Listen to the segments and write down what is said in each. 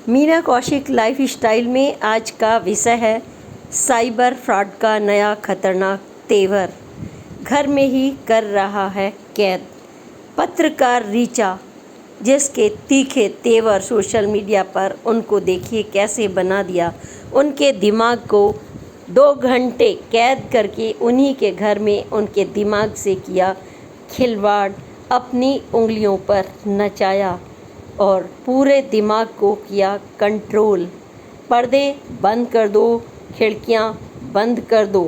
Meena Kaushik life style में आज का विषय है साइबर फ्रॉड का नया खतरनाक तेवर, घर में ही कर रहा है कैद। पत्रकार ऋचा, जिसके तीखे तेवर सोशल मीडिया पर उनको देखिए कैसे बना दिया। उनके दिमाग को 2 घंटे कैद करके उन्हीं के घर में उनके दिमाग से किया खिलवाड़, अपनी उंगलियों पर नचाया और पूरे दिमाग को किया कंट्रोल। पर्दे बंद कर दो, खिड़कियां बंद कर दो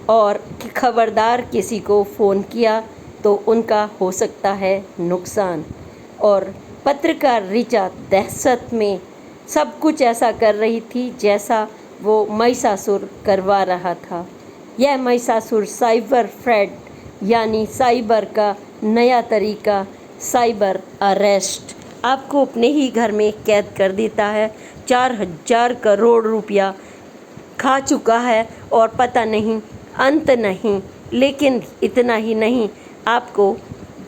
और खबरदार किसी को फ़ोन किया तो उनका हो सकता है नुकसान। और पत्रकार ऋचा दहशत में सब कुछ ऐसा कर रही थी जैसा वो महिषासुर करवा रहा था। यह महिषासुर साइबर फ्रॉड यानी साइबर का नया तरीका, साइबर अरेस्ट, आपको अपने ही घर में कैद कर देता है। 4,000 करोड़ रुपया खा चुका है और पता नहीं अंत नहीं। लेकिन इतना ही नहीं, आपको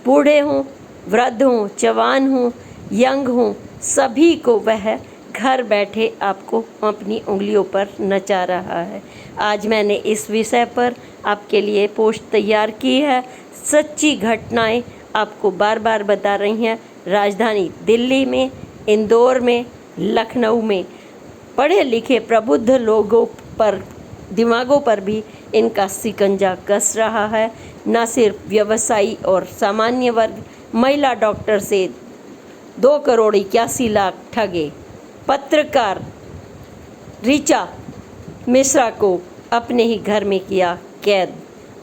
बूढ़े हों, वृद्ध हों, जवान हों, यंग हों, सभी को वह घर बैठे आपको अपनी उंगलियों पर नचा रहा है। आज मैंने इस विषय पर आपके लिए पोस्ट तैयार की है। सच्ची घटनाएं आपको बार बार बता रही हैं। राजधानी दिल्ली में, इंदौर में, लखनऊ में पढ़े लिखे प्रबुद्ध लोगों पर, दिमागों पर भी इनका शिकंजा कस रहा है। न सिर्फ व्यवसायी और सामान्य वर्ग, महिला डॉक्टर से 2 करोड़ 81 लाख ठगे। पत्रकार ऋचा मिश्रा को अपने ही घर में किया कैद।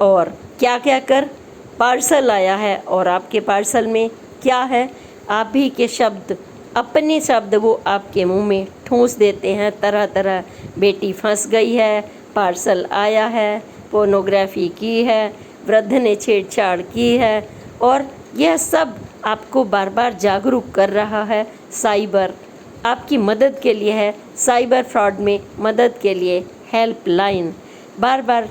और क्या क्या कर पार्सल आया है और आपके पार्सल में क्या है, आप भी के शब्द, अपने शब्द वो आपके मुंह में ठूंस देते हैं तरह तरह। बेटी फंस गई है, पार्सल आया है, पोर्नोग्राफी की है, वृद्ध ने छेड़छाड़ की है, और यह सब आपको बार बार जागरूक कर रहा है। साइबर आपकी मदद के लिए है। साइबर फ्रॉड में मदद के लिए हेल्पलाइन, बार बार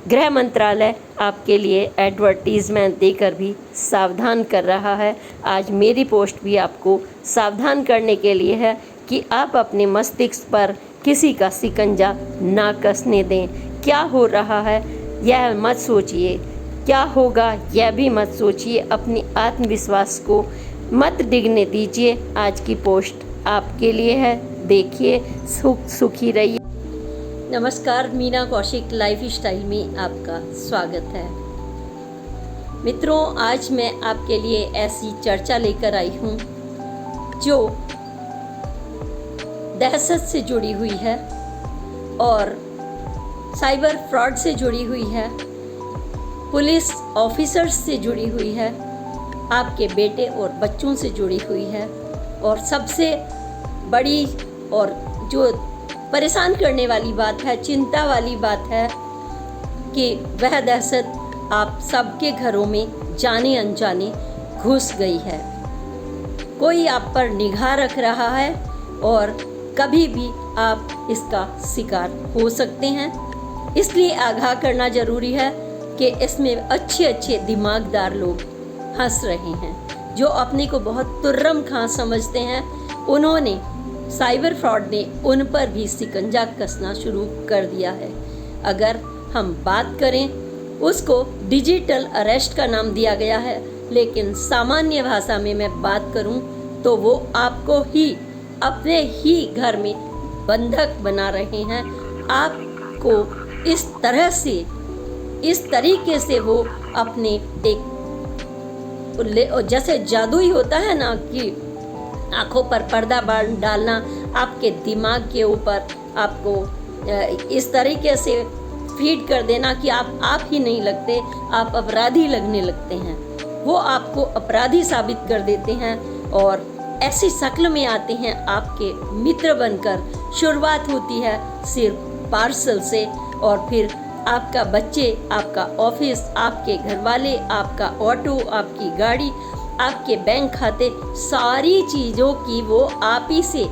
गृह मंत्रालय आपके लिए एडवर्टीज़मेंट देकर भी सावधान कर रहा है। आज मेरी पोस्ट भी आपको सावधान करने के लिए है कि आप अपने मस्तिष्क पर किसी का शिकंजा ना कसने दें। क्या हो रहा है यह मत सोचिए, क्या होगा यह भी मत सोचिए। अपनी आत्मविश्वास को मत डिगने दीजिए। आज की पोस्ट आपके लिए है, देखिए, सुखी रहिए। नमस्कार, मीना कौशिक लाइफ स्टाइल में आपका स्वागत है। मित्रों, आज मैं आपके लिए ऐसी चर्चा लेकर आई हूँ जो दहशत से जुड़ी हुई है और साइबर फ्रॉड से जुड़ी हुई है, पुलिस ऑफिसर्स से जुड़ी हुई है, आपके बेटे और बच्चों से जुड़ी हुई है। और सबसे बड़ी और जो परेशान करने वाली बात है, चिंता वाली बात है कि वह दहशत आप सबके घरों में जाने अनजाने घुस गई है। कोई आप पर निगाह रख रहा है और कभी भी आप इसका शिकार हो सकते हैं। इसलिए आगाह करना ज़रूरी है कि इसमें अच्छे अच्छे दिमागदार लोग फंस रहे हैं, जो अपने को बहुत तुर्रम खां समझते हैं। उन्होंने, साइबर फ्रॉड ने उन पर भी शिकंजा कसना शुरू कर दिया है। अगर हम बात करें, उसको डिजिटल अरेस्ट का नाम दिया गया है, लेकिन सामान्य भाषा में मैं बात करूं तो वो आपको ही अपने ही घर में बंधक बना रहे हैं। आपको इस तरह से, इस तरीके से वो अपने एक, जैसे जादू ही होता है ना कि आँखों पर पर्दा डालना, आपके दिमाग के ऊपर आपको इस तरीके से फीड कर देना कि आप ही नहीं लगते, आप अपराधी लगने लगते हैं। वो आपको अपराधी साबित कर देते हैं और ऐसी शक्ल में आते हैं आपके मित्र बनकर। शुरुआत होती है सिर्फ पार्सल से और फिर आपका बच्चे, आपका ऑफिस, आपके घर वाले, आपका ऑटो, आपकी गाड़ी, आपके बैंक खाते, सारी चीज़ों की वो आप ही से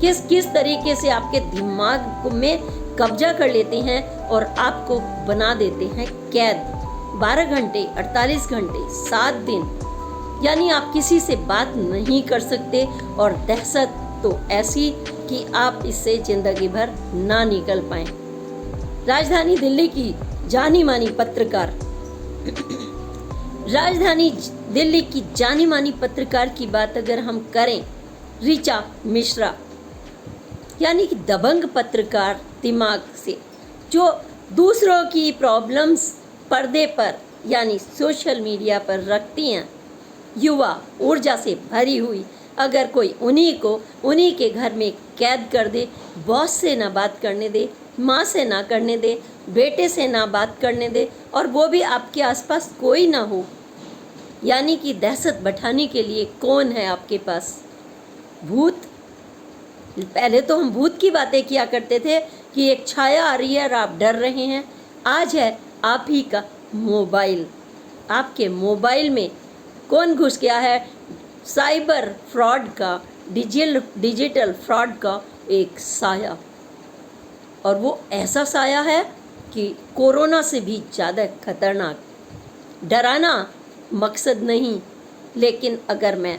किस तरीके से आपके दिमाग में कब्जा कर लेते हैं और आपको बना देते हैं कैद। 12 घंटे, 48 घंटे, 7 दिन, यानी आप किसी से बात नहीं कर सकते और दहशत तो ऐसी कि आप इससे ज़िंदगी भर ना निकल पाएं। राजधानी दिल्ली की जानी मानी पत्रकार राजधानी दिल्ली की जानी मानी पत्रकार की बात अगर हम करें, ऋचा मिश्रा, यानी कि दबंग पत्रकार दिमाग से, जो दूसरों की प्रॉब्लम्स पर्दे पर यानी सोशल मीडिया पर रखती हैं, युवा ऊर्जा से भरी हुई, अगर कोई उन्हीं के घर में कैद कर दे, बॉस से ना बात करने दे, माँ से ना करने दे, बेटे से ना बात करने दे, और वो भी आपके आसपास कोई ना हो, यानी कि दहशत बढ़ाने के लिए कौन है आपके पास? भूत। पहले तो हम भूत की बातें किया करते थे कि एक छाया आ रही है और आप डर रहे हैं। आज है आप ही का मोबाइल। आपके मोबाइल में कौन घुस गया है? साइबर फ्रॉड का, डिजिटल फ्रॉड का एक साया, और वो ऐसा साया है कि कोरोना से भी ज़्यादा खतरनाक। डराना मकसद नहीं, लेकिन अगर मैं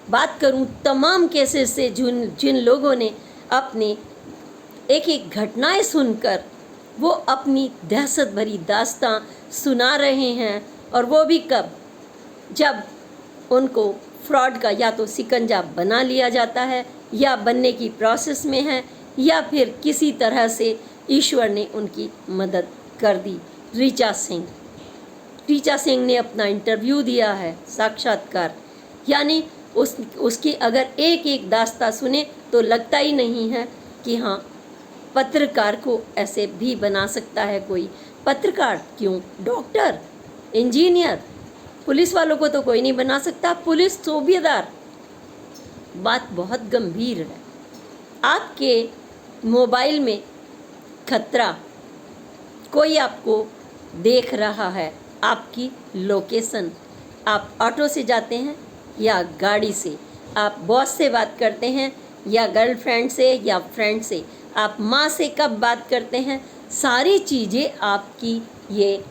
बात करूं तमाम केसेस से, जिन लोगों ने अपने एक घटनाएं सुनकर वो अपनी दहशत भरी दास्तां सुना रहे हैं, और वो भी कब? जब उनको फ्रॉड का या तो शिकंजा बना लिया जाता है, या बनने की प्रोसेस में है, या फिर किसी तरह से ईश्वर ने उनकी मदद कर दी। ऋचा सिंह ने अपना इंटरव्यू दिया है, साक्षात्कार, यानी उसकी अगर एक दास्तां सुने तो लगता ही नहीं है कि हाँ, पत्रकार को ऐसे भी बना सकता है कोई। पत्रकार क्यों, डॉक्टर, इंजीनियर, पुलिस वालों को तो कोई नहीं बना सकता, पुलिस सूबेदार। बात बहुत गंभीर है। आपके मोबाइल में खतरा, कोई आपको देख रहा है, आपकी लोकेशन, आप ऑटो से जाते हैं या गाड़ी से, आप बॉस से बात करते हैं या गर्लफ्रेंड से या फ्रेंड से, आप माँ से कब बात करते हैं, सारी चीज़ें आपकी ये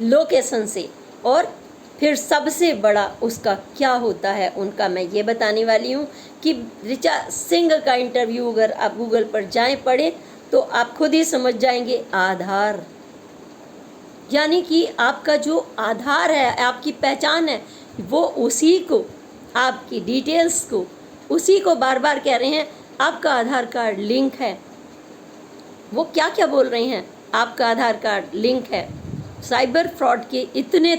लोकेशन से। और फिर सबसे बड़ा उसका क्या होता है उनका, मैं ये बताने वाली हूँ कि ऋचा सिंह का इंटरव्यू अगर आप गूगल पर जाएं, पढ़ें, तो आप खुद ही समझ जाएंगे। आधार, यानी कि आपका जो आधार है, आपकी पहचान है, वो उसी को, आपकी डिटेल्स को, उसी को बार बार कह रहे हैं आपका आधार कार्ड लिंक है। वो क्या क्या बोल रहे हैं? आपका आधार कार्ड लिंक है। साइबर फ्रॉड के इतने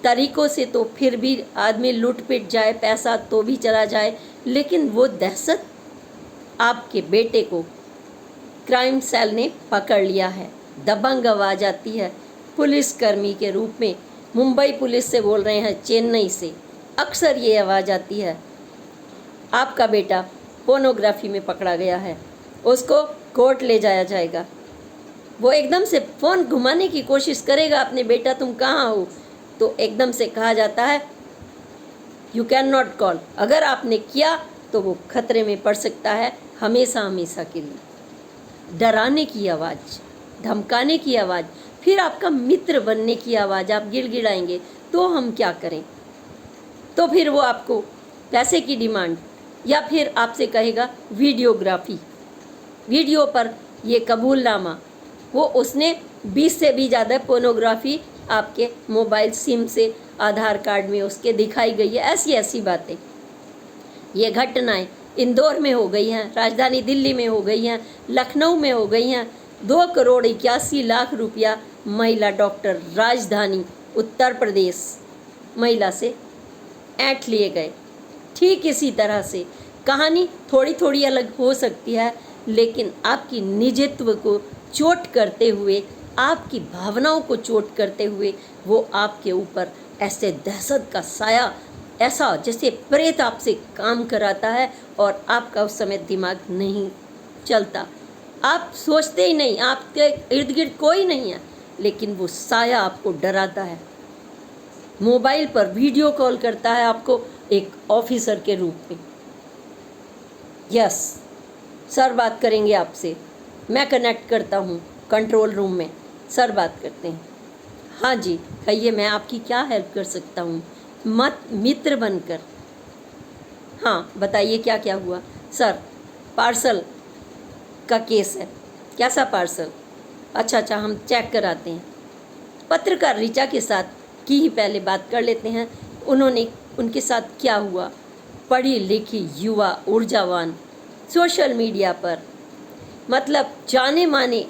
तरीकों से तो फिर भी आदमी लूट पिट जाए, पैसा तो भी चला जाए, लेकिन वो दहशत आपके बेटे को क्राइम सेल ने पकड़ लिया है। दबंग आवाज़ आती है पुलिसकर्मी के रूप में, मुंबई पुलिस से बोल रहे हैं, चेन्नई से अक्सर ये आवाज़ आती है, आपका बेटा पोर्नोग्राफी में पकड़ा गया है, उसको कोर्ट ले जाया जाएगा। वो एकदम से फ़ोन घुमाने की कोशिश करेगा, अपने बेटा तुम कहाँ हो, तो एकदम से कहा जाता है यू कैन नॉट कॉल। अगर आपने किया तो वो खतरे में पड़ सकता है हमेशा हमेशा के लिए। डराने की आवाज़, धमकाने की आवाज़, फिर आपका मित्र बनने की आवाज़, आप गिड़गिड़ाएंगे तो हम क्या करें? तो फिर वो आपको पैसे की डिमांड, या फिर आपसे कहेगा वीडियोग्राफी, वीडियो पर ये कबूलनामा, वो उसने 20 से भी ज़्यादा पोर्नोग्राफी आपके मोबाइल सिम से, आधार कार्ड में उसके दिखाई गई है। ऐसी बातें, ये घटनाएं इंदौर में हो गई हैं, राजधानी दिल्ली में हो गई हैं, लखनऊ में हो गई हैं। 2,81,00,000 रुपया महिला डॉक्टर राजधानी उत्तर प्रदेश महिला से ऐंठ लिए गए। ठीक इसी तरह से कहानी थोड़ी थोड़ी अलग हो सकती है, लेकिन आपकी निजत्व को चोट करते हुए, आपकी भावनाओं को चोट करते हुए, वो आपके ऊपर ऐसे दहशत का साया, ऐसा जैसे प्रेत आपसे काम कराता है, और आपका उस समय दिमाग नहीं चलता, आप सोचते ही नहीं, आपके इर्द गिर्द कोई नहीं है, लेकिन वो साया आपको डराता है। मोबाइल पर वीडियो कॉल करता है आपको एक ऑफिसर के रूप में। यस सर, बात करेंगे आपसे, मैं कनेक्ट करता हूँ कंट्रोल रूम में, सर बात करते हैं। हाँ जी कहिए, मैं आपकी क्या हेल्प कर सकता हूँ? मित्र बनकर। हाँ बताइए क्या क्या हुआ? सर पार्सल का केस है। कैसा पार्सल? अच्छा हम चेक कराते हैं। पत्रकार ऋचा के साथ की ही पहले बात कर लेते हैं। उनके साथ क्या हुआ। पढ़ी लिखी युवा ऊर्जावान, सोशल मीडिया पर मतलब जाने माने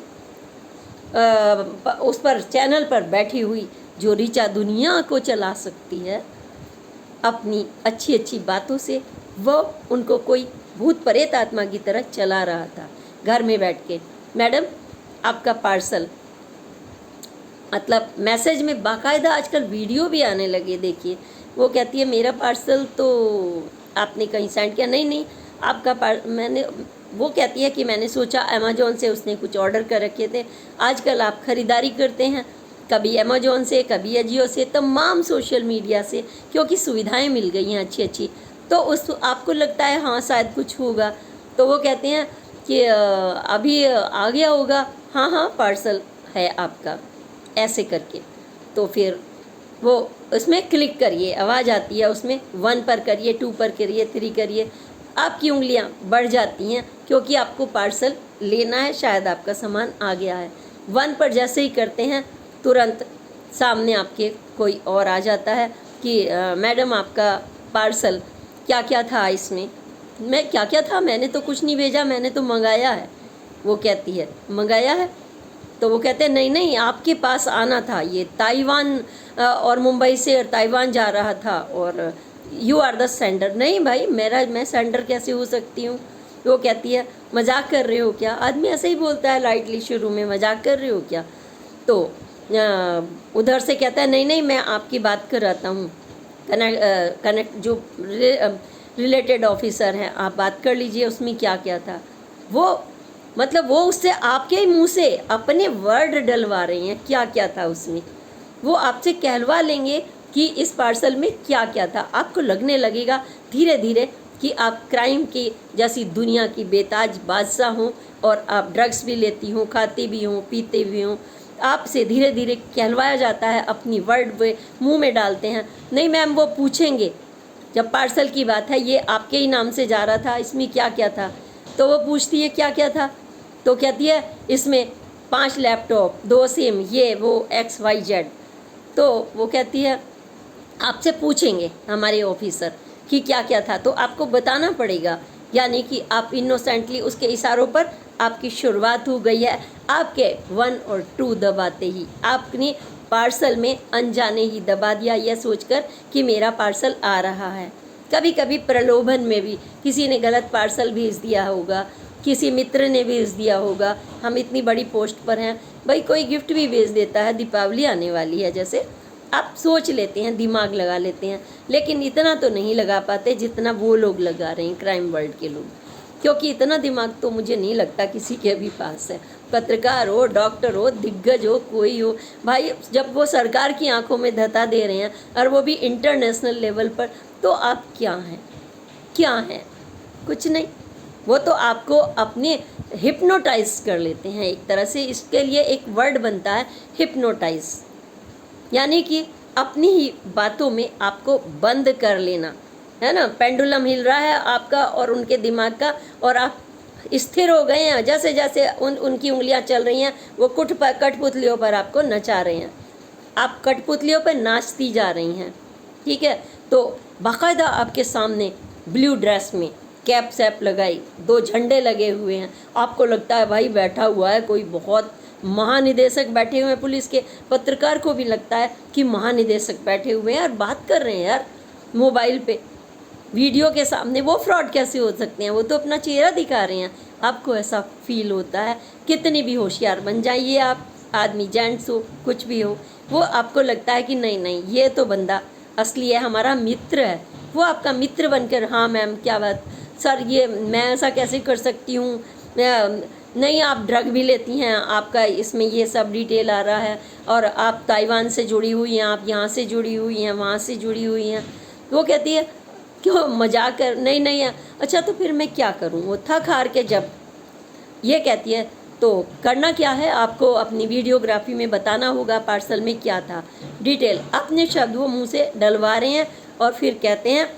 उस पर चैनल पर बैठी हुई जो ऋचा दुनिया को चला सकती है अपनी अच्छी अच्छी बातों से, वो उनको कोई भूत प्रेत आत्मा की तरह चला रहा था घर में बैठ के। मैडम आपका पार्सल, मतलब मैसेज में बाकायदा आजकल वीडियो भी आने लगे। देखिए वो कहती है मेरा पार्सल तो आपने कहीं सेंड किया, नहीं आपका मैंने, वो कहती है कि मैंने सोचा अमेज़ॉन से उसने कुछ ऑर्डर कर रखे थे। आजकल आप ख़रीदारी करते हैं कभी अमेज़ॉन से, कभी अजियो से, तमाम सोशल मीडिया से, क्योंकि सुविधाएं मिल गई हैं अच्छी अच्छी, तो उस आपको लगता है हाँ शायद कुछ होगा, तो वो कहते हैं कि अभी आ गया होगा, हाँ पार्सल है आपका, ऐसे करके। तो फिर वो उसमें क्लिक करिए, आवाज़ आती है उसमें 1 पर करिए, 2 पर करिए, 3 करिए, आपकी उंगलियां बढ़ जाती हैं क्योंकि आपको पार्सल लेना है, शायद आपका सामान आ गया है। 1 पर जैसे ही करते हैं तुरंत सामने आपके कोई और आ जाता है कि मैडम आपका पार्सल क्या क्या था इसमें। मैं क्या क्या था, मैंने तो कुछ नहीं भेजा, मैंने तो मंगाया है। वो कहती है मंगाया है, तो वो कहते हैं नहीं आपके पास आना था, ये ताइवान और मुंबई से और ताइवान जा रहा था और यू आर द सेंडर। नहीं भाई मैं सेंडर कैसे हो सकती हूँ। वो कहती है मजाक कर रहे हो क्या। आदमी ऐसे ही बोलता है लाइटली शुरू में, मजाक कर रहे हो क्या। तो उधर से कहता है नहीं मैं आपकी बात कर रहा हूँ, कनेक्ट जो रिलेटेड ऑफिसर हैं आप बात कर लीजिए उसमें क्या क्या था। वो मतलब वो उससे आपके ही मुंह से अपने वर्ड डलवा रही हैं क्या क्या था उसमें। वो आपसे कहलवा लेंगे कि इस पार्सल में क्या क्या था। आपको लगने लगेगा धीरे धीरे कि आप क्राइम की जैसी दुनिया की बेताज बादशाह हों और आप ड्रग्स भी लेती हों, खाती भी हों, पीते भी हों। आपसे धीरे धीरे कहलवाया जाता है, अपनी वर्ड वे मुँह में डालते हैं। नहीं मैम वो पूछेंगे जब पार्सल की बात है, ये आपके ही नाम से जा रहा था, इसमें क्या क्या था। तो वो पूछती है क्या क्या था, तो कहती है इसमें 5 लैपटॉप, 2 सिम, ये वो XYZ। तो वो कहती है आपसे पूछेंगे हमारे ऑफिसर कि क्या क्या था, तो आपको बताना पड़ेगा। यानी कि आप इनोसेंटली उसके इशारों पर आपकी शुरुआत हो गई है। आपके 1 और 2 दबाते ही आपने पार्सल में अनजाने ही दबा दिया, यह सोचकर कि मेरा पार्सल आ रहा है। कभी कभी प्रलोभन में भी किसी ने गलत पार्सल भेज दिया होगा, किसी मित्र ने भेज दिया होगा। हम इतनी बड़ी पोस्ट पर हैं भाई, कोई गिफ्ट भी भेज देता है, दीपावली आने वाली है जैसे, आप सोच लेते हैं, दिमाग लगा लेते हैं, लेकिन इतना तो नहीं लगा पाते जितना वो लोग लगा रहे हैं, क्राइम वर्ल्ड के लोग। क्योंकि इतना दिमाग तो मुझे नहीं लगता किसी के भी पास है। पत्रकार हो, डॉक्टर हो, दिग्गज हो, कोई हो भाई, जब वो सरकार की आंखों में धता दे रहे हैं और वो भी इंटरनेशनल लेवल पर, तो आप क्या हैं? कुछ नहीं। वो तो आपको अपने हिप्नोटाइज कर लेते हैं एक तरह से। इसके लिए एक वर्ड बनता है हिप्नोटाइज, यानी कि अपनी ही बातों में आपको बंद कर लेना, है ना। पेंडुलम हिल रहा है आपका और उनके दिमाग का, और आप स्थिर हो गए हैं। जैसे जैसे उनकी उंगलियां चल रही हैं, वो कठपुतलियों पर आपको नचा रहे हैं, आप कठपुतलियों पर नाचती जा रही हैं, ठीक है। तो बाकायदा आपके सामने ब्लू ड्रेस में कैप सैप लगाई, 2 झंडे लगे हुए हैं, आपको लगता है भाई बैठा हुआ है कोई बहुत महानिदेशक बैठे हुए हैं पुलिस के। पत्रकार को भी लगता है कि महानिदेशक बैठे हुए हैं और बात कर रहे हैं यार मोबाइल पे, वीडियो के सामने। वो फ्रॉड कैसे हो सकते हैं, वो तो अपना चेहरा दिखा रहे हैं। आपको ऐसा फील होता है, कितनी भी होशियार बन जाइए आप, आदमी जेंट्स हो कुछ भी हो, वो आपको लगता है कि नहीं ये तो बंदा असली है, हमारा मित्र है। वो आपका मित्र बनकर, हाँ मैम क्या बात सर, ये मैं ऐसा कैसे कर सकती हूँ, नहीं आप ड्रग भी लेती हैं, आपका इसमें ये सब डिटेल आ रहा है, और आप ताइवान से जुड़ी हुई हैं, आप यहाँ से जुड़ी हुई हैं, वहाँ से जुड़ी हुई हैं। वो कहती है क्यों मजाक कर, नहीं अच्छा तो फिर मैं क्या करूँ। वो थक हार के जब ये कहती है तो करना क्या है, आपको अपनी वीडियोग्राफी में बताना होगा पार्सल में क्या था, डिटेल अपने शब्द वो मुँह से डलवा रहे हैं। और फिर कहते हैं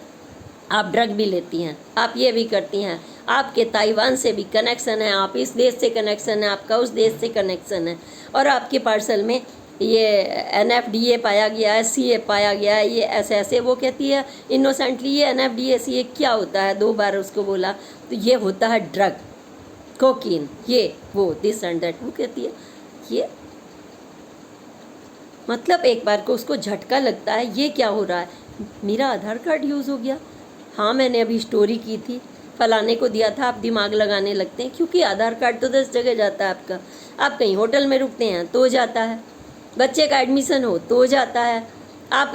आप ड्रग भी लेती हैं, आप ये भी करती हैं, आपके ताइवान से भी कनेक्शन है, आप इस देश से कनेक्शन है, आपका उस देश से कनेक्शन है, और आपके पार्सल में ये NFDA पाया गया है, CA पाया गया है, ये ऐसे ऐसे। वो कहती है इनोसेंटली, ये NFDA CA क्या होता है, 2 बार उसको बोला तो ये होता है ड्रग, कोकीन, ये वो दिस एंड दैट। वो कहती है ये मतलब एक बार को उसको झटका लगता है, ये क्या हो रहा है, मेरा आधार कार्ड यूज़ हो गया। हाँ, मैंने अभी स्टोरी की थी, फलाने को दिया था, आप दिमाग लगाने लगते हैं, क्योंकि आधार कार्ड तो 10 जगह जाता है आपका। आप कहीं होटल में रुकते हैं तो जाता है, बच्चे का एडमिशन हो तो जाता है, आप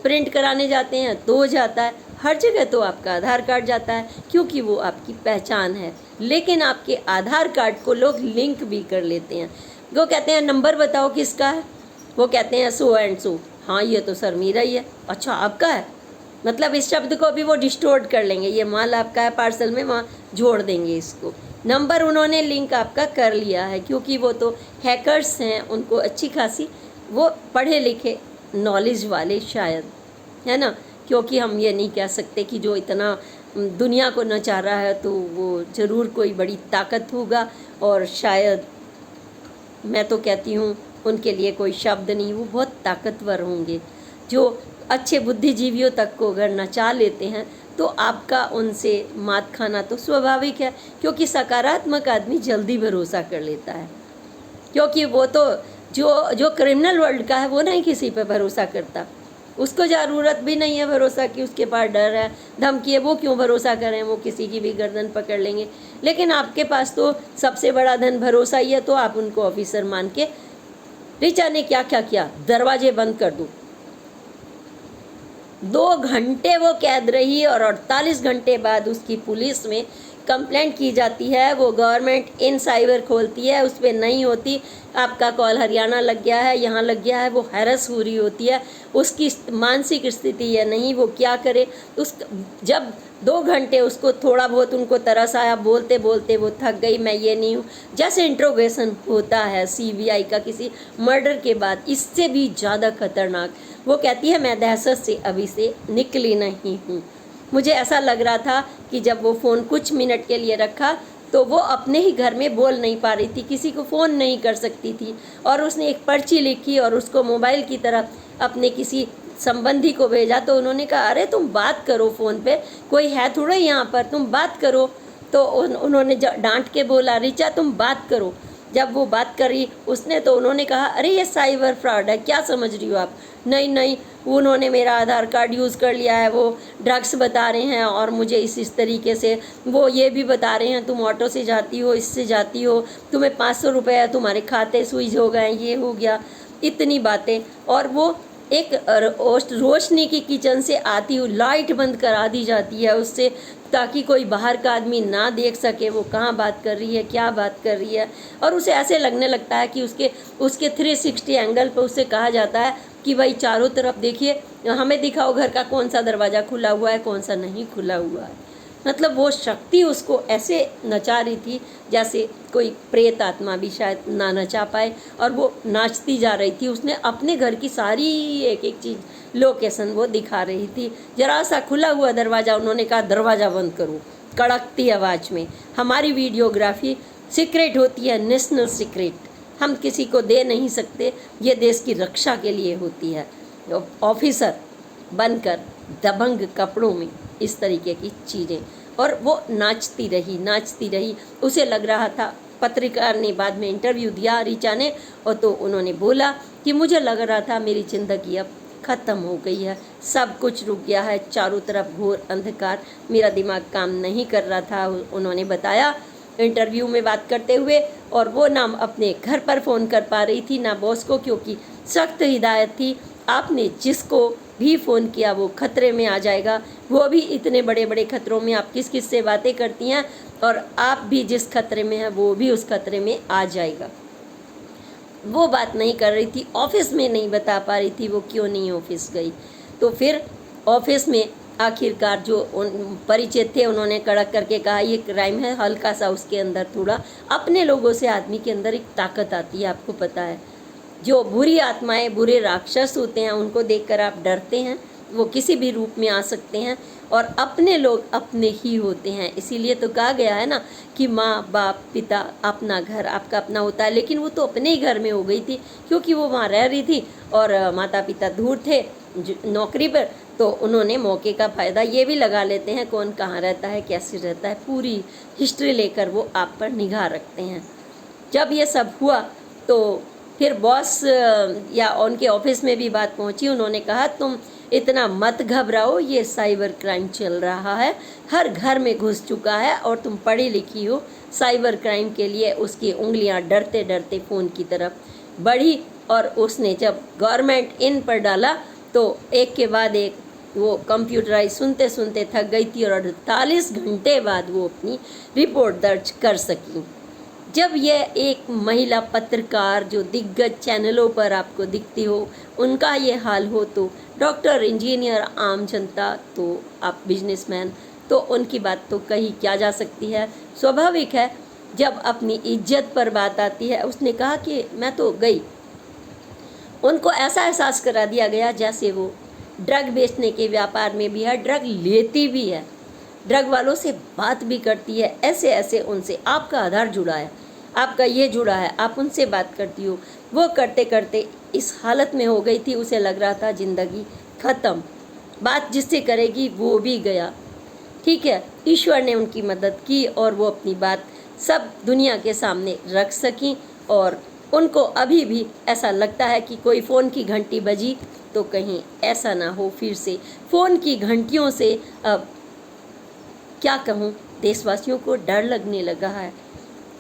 प्रिंट कराने जाते हैं तो जाता है, हर जगह तो आपका आधार कार्ड जाता है, क्योंकि वो आपकी पहचान है। लेकिन आपके आधार कार्ड को लोग लिंक भी कर लेते हैं। वो कहते हैं नंबर बताओ किसका है, वो कहते हैं सो एंड सो, हाँ ये तो सर मेरा ही है, अच्छा आपका है, मतलब इस शब्द को भी वो डिस्टोर्ट कर लेंगे, ये माल आपका है पार्सल में, वहाँ जोड़ देंगे इसको। नंबर उन्होंने लिंक आपका कर लिया है, क्योंकि वो तो हैकर्स हैं, उनको अच्छी खासी वो पढ़े लिखे नॉलेज वाले शायद, है ना। क्योंकि हम ये नहीं कह सकते कि जो इतना दुनिया को नचा रहा है तो वो ज़रूर कोई बड़ी ताकत होगा, और शायद मैं तो कहती हूँ उनके लिए कोई शब्द नहीं, वो बहुत ताकतवर होंगे। जो अच्छे बुद्धिजीवियों तक को अगर नचा लेते हैं तो आपका उनसे मात खाना तो स्वाभाविक है, क्योंकि सकारात्मक आदमी जल्दी भरोसा कर लेता है, क्योंकि वो तो जो क्रिमिनल वर्ल्ड का है वो नहीं किसी पे भरोसा करता, उसको ज़रूरत भी नहीं है भरोसा की, उसके पास डर है, धमकी है, वो क्यों भरोसा करें, वो किसी की भी गर्दन पकड़ लेंगे। लेकिन आपके पास तो सबसे बड़ा धन भरोसा ही है, तो आप उनको ऑफिसर मान के, ऋचा ने क्या क्या किया, दरवाजे बंद कर दो। 2 घंटे वो कैद रही और 48 घंटे बाद उसकी पुलिस में कंप्लेंट की जाती है, वो गवर्नमेंट इन साइबर खोलती है, उस पर नहीं होती, आपका कॉल हरियाणा लग गया है, यहाँ लग गया है, वो हैरस हो रही होती है, उसकी मानसिक स्थिति है नहीं, वो क्या करे। जब 2 घंटे उसको थोड़ा बहुत उनको तरस आया, बोलते बोलते वो थक गई, मैं ये नहीं हूँ, जैसे इंट्रोगेशन होता है CBI का किसी मर्डर के बाद, इससे भी ज़्यादा खतरनाक। वो कहती है मैं दहशत से अभी से निकली नहीं हूँ। मुझे ऐसा लग रहा था कि जब वो फ़ोन कुछ मिनट के लिए रखा तो वो अपने ही घर में बोल नहीं पा रही थी, किसी को फ़ोन नहीं कर सकती थी, और उसने एक पर्ची लिखी और उसको मोबाइल की तरफ अपने किसी संबंधी को भेजा। तो उन्होंने कहा अरे तुम बात करो फ़ोन पे, कोई है थोड़ा यहाँ पर, तुम बात करो। तो उन्होंने डांट के बोला ऋचा तुम बात करो। जब वो बात करी उसने, तो उन्होंने कहा अरे ये साइबर फ्रॉड है, क्या समझ रही हो आप। नहीं नहीं, उन्होंने मेरा आधार कार्ड यूज़ कर लिया है, वो ड्रग्स बता रहे हैं, और मुझे इस तरीके से वो ये भी बता रहे हैं तुम ऑटो से जाती हो, इससे जाती हो, तुम्हें 500 रुपये तुम्हारे खाते स्विच हो गए, ये हो गया, इतनी बातें। और वो एक रोशनी की किचन से आती हुई लाइट बंद करा दी जाती है उससे, ताकि कोई बाहर का आदमी ना देख सके वो कहाँ बात कर रही है, क्या बात कर रही है। और उसे ऐसे लगने लगता है कि उसके 360 एंगल पर उसे कहा जाता है कि भाई चारों तरफ देखिए, हमें दिखाओ घर का कौन सा दरवाज़ा खुला हुआ है, कौन सा नहीं खुला हुआ है। मतलब वो शक्ति उसको ऐसे नचा रही थी जैसे कोई प्रेत आत्मा भी शायद ना नचा पाए, और वो नाचती जा रही थी। उसने अपने घर की सारी एक एक चीज़ लोकेशन वो दिखा रही थी। जरा सा खुला हुआ दरवाज़ा, उन्होंने कहा दरवाज़ा बंद करो, कड़कती आवाज़ में। हमारी वीडियोग्राफी सीक्रेट होती है, नेशनल सीक्रेट, हम किसी को दे नहीं सकते, ये देश की रक्षा के लिए होती है। ऑफिसर बनकर दबंग कपड़ों में इस तरीके की चीज़ें, और वो नाचती रही। उसे लग रहा था, पत्रकार ने बाद में इंटरव्यू दिया ऋचा ने, और तो उन्होंने बोला कि मुझे लग रहा था मेरी ज़िंदगी अब ख़त्म हो गई है, सब कुछ रुक गया है, चारों तरफ घोर अंधकार, मेरा दिमाग काम नहीं कर रहा था। उन्होंने बताया इंटरव्यू में बात करते हुए, और वो ना अपने घर पर फ़ोन कर पा रही थी ना बॉस को, क्योंकि सख्त हिदायत थी आपने जिसको भी फ़ोन किया वो खतरे में आ जाएगा। वो भी इतने बड़े बड़े खतरों में, आप किस किस से बातें करती हैं, और आप भी जिस खतरे में हैं वो भी उस खतरे में आ जाएगा। वो बात नहीं कर रही थी, ऑफिस में नहीं बता पा रही थी वो क्यों नहीं ऑफिस गई। तो फिर ऑफिस में आखिरकार जो परिचित थे उन्होंने कड़क करके कहा ये क्राइम है, हल्का सा उसके अंदर थोड़ा अपने लोगों से आदमी के अंदर एक ताकत आती है, आपको पता है। जो बुरी आत्माएं, बुरे राक्षस होते हैं, उनको देखकर आप डरते हैं, वो किसी भी रूप में आ सकते हैं और अपने लोग अपने ही होते हैं। इसीलिए तो कहा गया है ना कि माँ बाप पिता अपना घर आपका अपना होता है, लेकिन वो तो अपने ही घर में हो गई थी क्योंकि वो वहाँ रह रही थी और माता पिता दूर थे नौकरी पर, तो उन्होंने मौके का फ़ायदा ये भी लगा लेते हैं कौन कहाँ रहता है कैसे रहता है, पूरी हिस्ट्री लेकर वो आप पर निगाह रखते हैं। जब ये सब हुआ तो फिर बॉस या उनके ऑफिस में भी बात पहुंची। उन्होंने कहा तुम इतना मत घबराओ, ये साइबर क्राइम चल रहा है, हर घर में घुस चुका है और तुम पढ़ी लिखी हो। साइबर क्राइम के लिए उसकी उंगलियां डरते डरते फ़ोन की तरफ बढ़ी और उसने जब गवर्नमेंट इन पर डाला तो एक के बाद एक वो कंप्यूटराइज सुनते सुनते थक गई थी और 48 घंटे बाद वो अपनी रिपोर्ट दर्ज कर सकी। जब ये एक महिला पत्रकार जो दिग्गज चैनलों पर आपको दिखती हो उनका ये हाल हो, तो डॉक्टर इंजीनियर आम जनता तो आप बिजनेसमैन, तो उनकी बात तो कही क्या जा सकती है। स्वाभाविक है जब अपनी इज्जत पर बात आती है। उसने कहा कि मैं तो गई, उनको ऐसा एहसास करा दिया गया जैसे वो ड्रग बेचने के व्यापार में भी है, ड्रग लेती भी है, ड्रग वालों से बात भी करती है, ऐसे ऐसे उनसे आपका आधार जुड़ा है, आपका ये जुड़ा है, आप उनसे बात करती हो। वो करते करते इस हालत में हो गई थी, उसे लग रहा था ज़िंदगी ख़त्म, बात जिससे करेगी वो भी गया। ठीक है, ईश्वर ने उनकी मदद की और वो अपनी बात सब दुनिया के सामने रख सकी। और उनको अभी भी ऐसा लगता है कि कोई फ़ोन की घंटी बजी तो कहीं ऐसा ना हो फिर से। फ़ोन की घंटियों से अब क्या कहूँ, देशवासियों को डर लगने लगा है।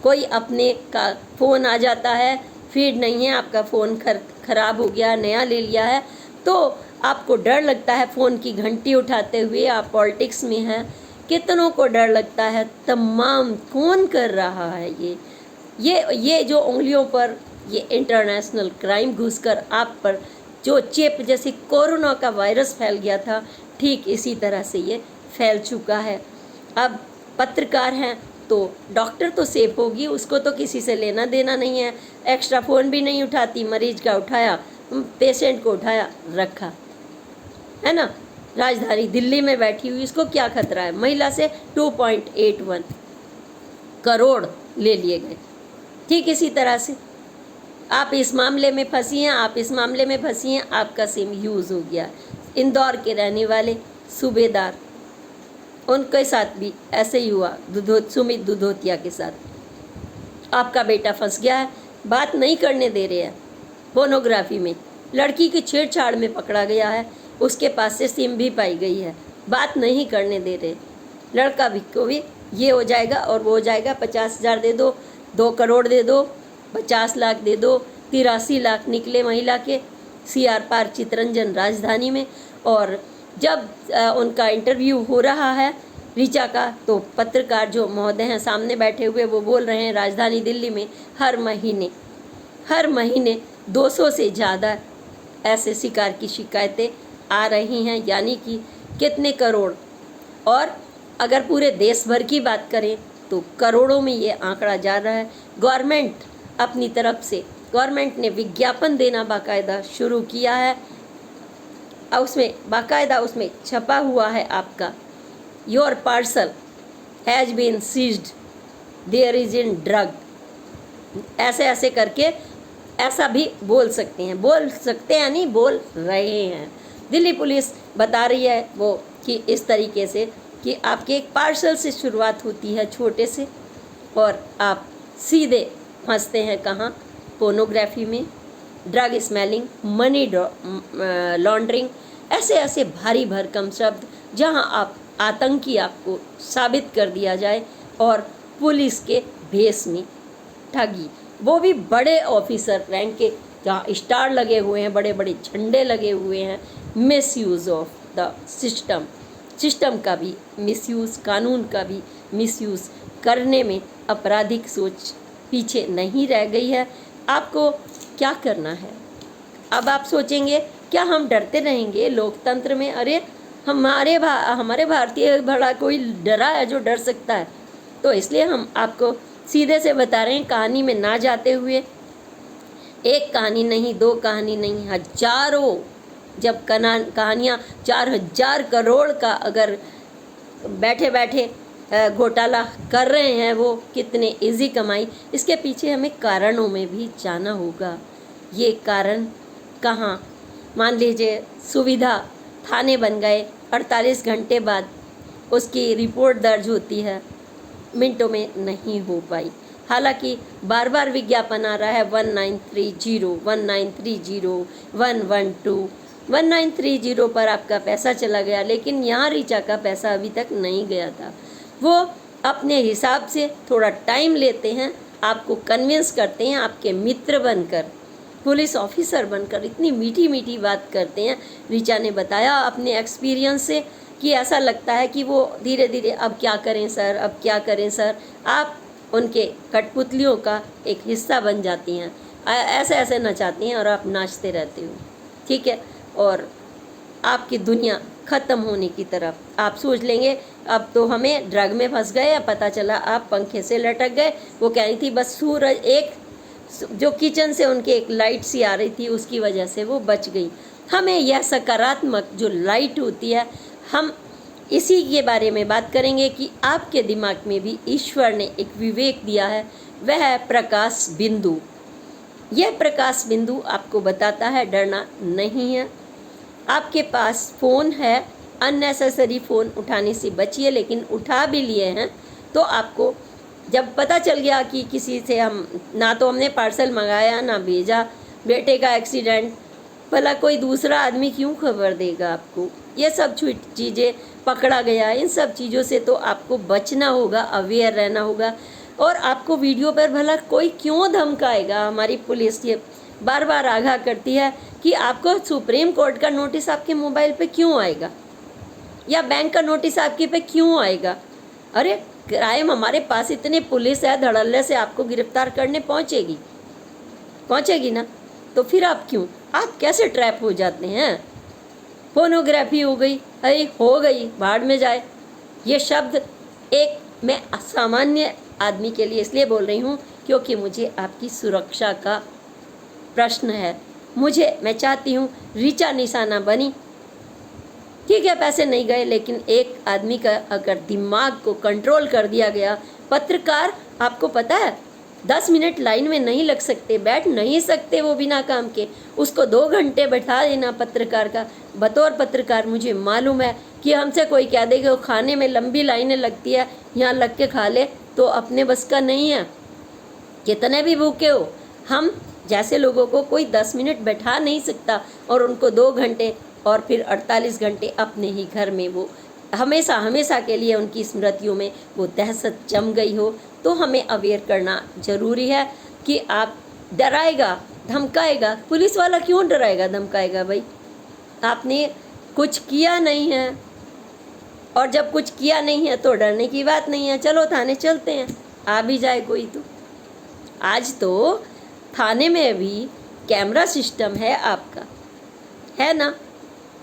कोई अपने का फ़ोन आ जाता है, फीड नहीं है, आपका फ़ोन ख़राब हो गया, नया ले लिया है, तो आपको डर लगता है फ़ोन की घंटी उठाते हुए। आप पॉलिटिक्स में हैं, कितनों को डर लगता है, तमाम कौन कर रहा है ये जो उंगलियों पर ये इंटरनेशनल क्राइम घुसकर आप पर जो चेप जैसे कोरोना का वायरस फैल गया था, ठीक इसी तरह से ये फैल चुका है। अब पत्रकार हैं तो डॉक्टर तो सेफ होगी, उसको तो किसी से लेना देना नहीं है, एक्स्ट्रा फ़ोन भी नहीं उठाती, मरीज का उठाया, पेशेंट को उठाया रखा, है ना। राजधानी दिल्ली में बैठी हुई, इसको क्या खतरा है। महिला से 2.81 करोड़ ले लिए गए। ठीक इसी तरह से आप इस मामले में फंसी हैं, आप इस मामले में फंसी हैं, आपका सिम यूज़ हो गया। इंदौर के रहने वाले सूबेदार, उनके साथ भी ऐसे ही हुआ, सुमित दुधोतिया के साथ। आपका बेटा फंस गया है, बात नहीं करने दे रहे हैं, पोर्नोग्राफी में लड़की की छेड़छाड़ में पकड़ा गया है, उसके पास से सिम भी पाई गई है, बात नहीं करने दे रहे। लड़का भी को भी ये हो जाएगा और वो हो जाएगा, 50,000 दे दो, 2 करोड़ दे दो, 50 लाख दे दो, 83 लाख निकले महिला के CR पार्क चितरंजन राजधानी में। और जब उनका इंटरव्यू हो रहा है ऋचा का, तो पत्रकार जो महोदय हैं सामने बैठे हुए वो बोल रहे हैं राजधानी दिल्ली में हर महीने 200 से ज़्यादा ऐसे शिकार की शिकायतें आ रही हैं, यानी कि कितने करोड़। और अगर पूरे देश भर की बात करें तो करोड़ों में ये आंकड़ा जा रहा है। गवर्नमेंट अपनी तरफ से गवर्नमेंट ने विज्ञापन देना बाकायदा शुरू किया है, उसमें बाकायदा उसमें छपा हुआ है आपका, your parcel has been seized, there is in drug, ऐसे ऐसे करके ऐसा भी बोल सकते हैं नहीं, बोल रहे हैं। दिल्ली पुलिस बता रही है वो कि इस तरीके से कि आपके एक पार्सल से शुरुआत होती है छोटे से और आप सीधे फंसते हैं कहाँ, पोर्नोग्राफी में, ड्रग स्मेलिंग, मनी लॉन्ड्रिंग, ऐसे ऐसे भारी भरकम शब्द जहां आप आतंकी आपको साबित कर दिया जाए। और पुलिस के भेष में ठगी, वो भी बड़े ऑफिसर रैंक के, जहाँ स्टार लगे हुए हैं, बड़े बड़े झंडे लगे हुए हैं। मिसयूज़ ऑफ द सिस्टम का भी मिसयूज़, कानून का भी मिसयूज़ करने में आपराधिक सोच पीछे नहीं रह गई है। आपको क्या करना है? अब आप सोचेंगे क्या हम डरते रहेंगे लोकतंत्र में? अरे हमारे भारतीय भला कोई डरा है जो डर सकता है? तो इसलिए हम आपको सीधे से बता रहे हैं, कहानी में ना जाते हुए। एक कहानी नहीं, 2 कहानी नहीं, हजारों जब कहानियाँ 4,000 करोड़ का अगर बैठे बैठे घोटाला कर रहे हैं, वो कितने इजी कमाई, इसके पीछे हमें कारणों में भी जाना होगा। ये कारण कहाँ, मान लीजिए सुविधा, थाने बन गए, 48 घंटे बाद उसकी रिपोर्ट दर्ज होती है, मिनटों में नहीं हो पाई। हालांकि बार बार विज्ञापन आ रहा है 1930 1930 112 1930 पर आपका पैसा चला गया, लेकिन यहाँ रीचा का पैसा अभी तक नहीं गया था। वो अपने हिसाब से थोड़ा टाइम लेते हैं, आपको कन्विंस करते हैं, आपके मित्र बनकर, पुलिस ऑफिसर बनकर इतनी मीठी मीठी बात करते हैं। रीचा ने बताया अपने एक्सपीरियंस से कि ऐसा लगता है कि वो धीरे धीरे अब क्या करें सर, अब क्या करें सर, आप उनके कठपुतलियों का एक हिस्सा बन जाती हैं, ऐसे ऐसे नचाती हैं और आप नाचते रहते हो, ठीक है। और आपकी दुनिया ख़त्म होने की तरफ आप सोच लेंगे अब तो हमें ड्रग में फंस गए, या पता चला आप पंखे से लटक गए। वो कह रही थी बस सूरज, एक जो किचन से उनके एक लाइट सी आ रही थी उसकी वजह से वो बच गई। हमें यह सकारात्मक जो लाइट होती है, हम इसी के बारे में बात करेंगे कि आपके दिमाग में भी ईश्वर ने एक विवेक दिया है, वह है प्रकाश बिंदु। यह प्रकाश बिंदु आपको बताता है डरना नहीं है। आपके पास फ़ोन है, अननेसेसरी फ़ोन उठाने से बचिए, लेकिन उठा भी लिए हैं तो आपको जब पता चल गया कि किसी से हम ना तो हमने पार्सल मंगाया ना भेजा, बेटे का एक्सीडेंट, भला कोई दूसरा आदमी क्यों खबर देगा आपको। ये सब चीज़ें पकड़ा गया, इन सब चीज़ों से तो आपको बचना होगा, अवेयर रहना होगा। और आपको वीडियो पर भला कोई क्यों धमकाएगा। हमारी पुलिस ये बार बार आगाह करती है कि आपको सुप्रीम कोर्ट का नोटिस आपके मोबाइल पे क्यों आएगा, या बैंक का नोटिस आपके पे क्यों आएगा। अरे क्राइम हमारे पास इतने पुलिस है, धड़ल्ले से आपको गिरफ्तार करने पहुंचेगी ना, तो फिर आप क्यों, आप कैसे ट्रैप हो जाते हैं। फोनोग्राफी हो गई, अरे हो गई, भाड़ में जाए। ये शब्द एक मैं असामान्य आदमी के लिए इसलिए बोल रही हूँ क्योंकि मुझे आपकी सुरक्षा का प्रश्न है। मैं चाहती हूँ रीचा निशाना बनी, ठीक है, पैसे नहीं गए, लेकिन एक आदमी का अगर दिमाग को कंट्रोल कर दिया गया। पत्रकार, आपको पता है 10 मिनट लाइन में नहीं लग सकते, बैठ नहीं सकते वो बिना काम के, उसको 2 घंटे बैठा देना पत्रकार का। बतौर पत्रकार मुझे मालूम है कि हमसे कोई कह दे कि वो खाने में लंबी लाइनें लगती है, यहाँ लग के खा ले, तो अपने बस का नहीं है। कितने भी भूखे हो, हम जैसे लोगों को कोई 10 मिनट बैठा नहीं सकता, और उनको 2 घंटे और फिर 48 घंटे अपने ही घर में, वो हमेशा हमेशा के लिए उनकी स्मृतियों में वो दहशत जम गई हो। तो हमें अवेयर करना ज़रूरी है कि आप डराएगा धमकाएगा, पुलिस वाला क्यों डराएगा धमकाएगा भाई, आपने कुछ किया नहीं है। और जब कुछ किया नहीं है तो डरने की बात नहीं है, चलो थाने चलते हैं, आ भी जाए कोई तो। आज तो थाने में भी कैमरा सिस्टम है आपका, है ना।